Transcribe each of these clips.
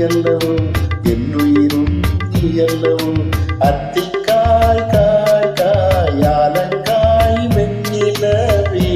அல்லவோ என்னுயிரும் நீ அல்லவோ அத்திக்காய் காய் காய் ஆலங்காய் வெண்ணிலவே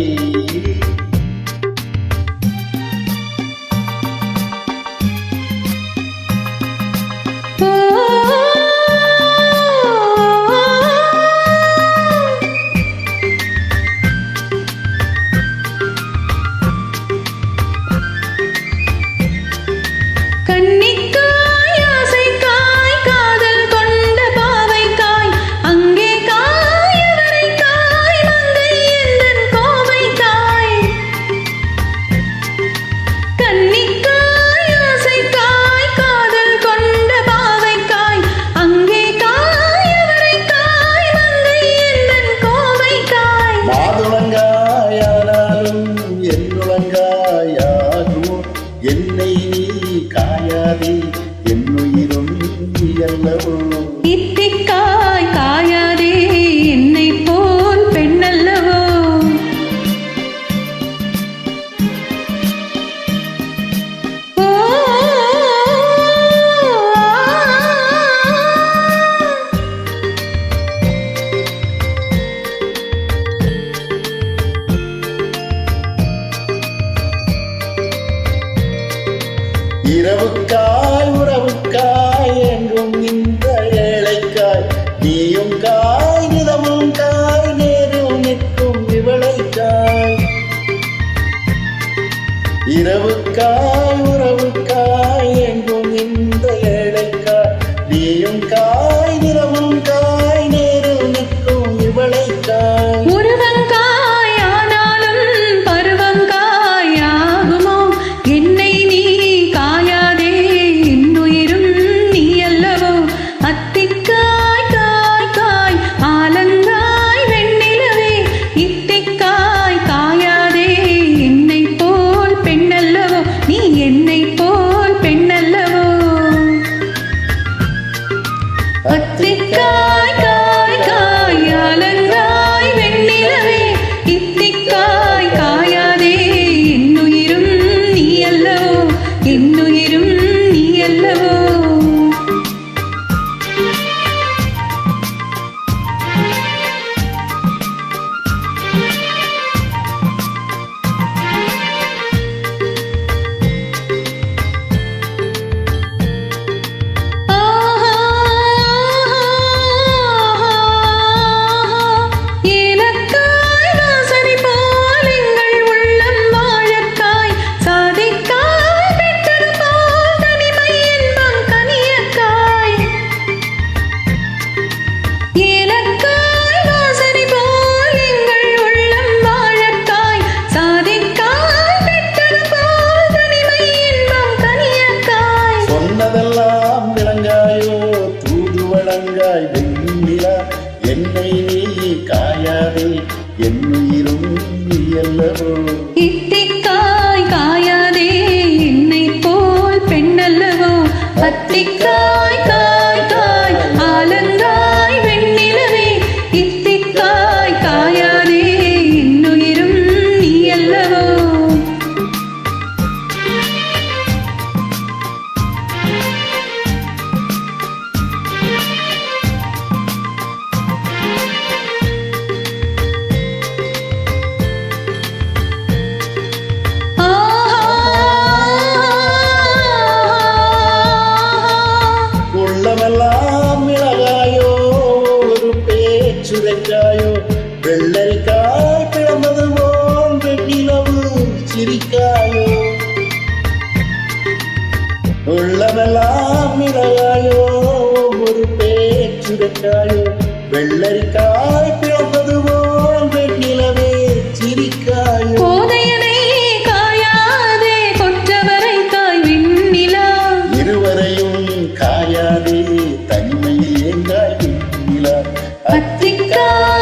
என்னை நீ காயாதே என்னுயிரும் நீ அல்லவோ இத்திக்காய் காயாதே என்னை போல் பெண்ணல்லவோ இரவுக்காய் உறவுக்காய் எங்கும் இந்த ஏழைக்காய் நீயும் காய் நிலமும் காய் நேரும் நிற்கும் இவளைக்காய் இரவுக்காய் உறவுக்காய் எங்கும் இந்த ஏழைக்காய் நீயும் காய் நிலமும் காய் நேரும் நிற்கும் இவளைக்காய் அத்திக்காய் காய் காய் ஆலங்காய் வெண்ணிலவே இத்திக்காய் காயாதே என்னுயிரும் நீ அல்லவோ என்னுயிரும் நீ அல்லவோ வெண்ணிலா என்னை நீ காயாதே என்னுயிரும் நீ அல்லவோ இத்திக்காய் காயாதே என்னை போல் பெண்ணல்லவோ அத்திக்காய் காய் காய் ஆலங்காய் வெண்ணிலவே இத்திக்காய் காயாதே என்னுயிரும் நீ அல்லவோ உள்ளமெல்லாம் மிளகாயோ ஒரு பேச்சுரைக்காயோ வெள்ளரிக்காய் பிறந்தது போல் வெண்ணிலவு சிரிக்காயோ உள்ளமெல்லாம் மிளகாயோ ஒரு பேச்சுரைக்காயோ வெள்ளரிக்காய் பிறந்தது போல் வெண்ணிலவே சிரிக்காயோ இருவரையும் காயாதே தனிமையில் ஏங்காய் வெண்ணிலா அத்திக்காய்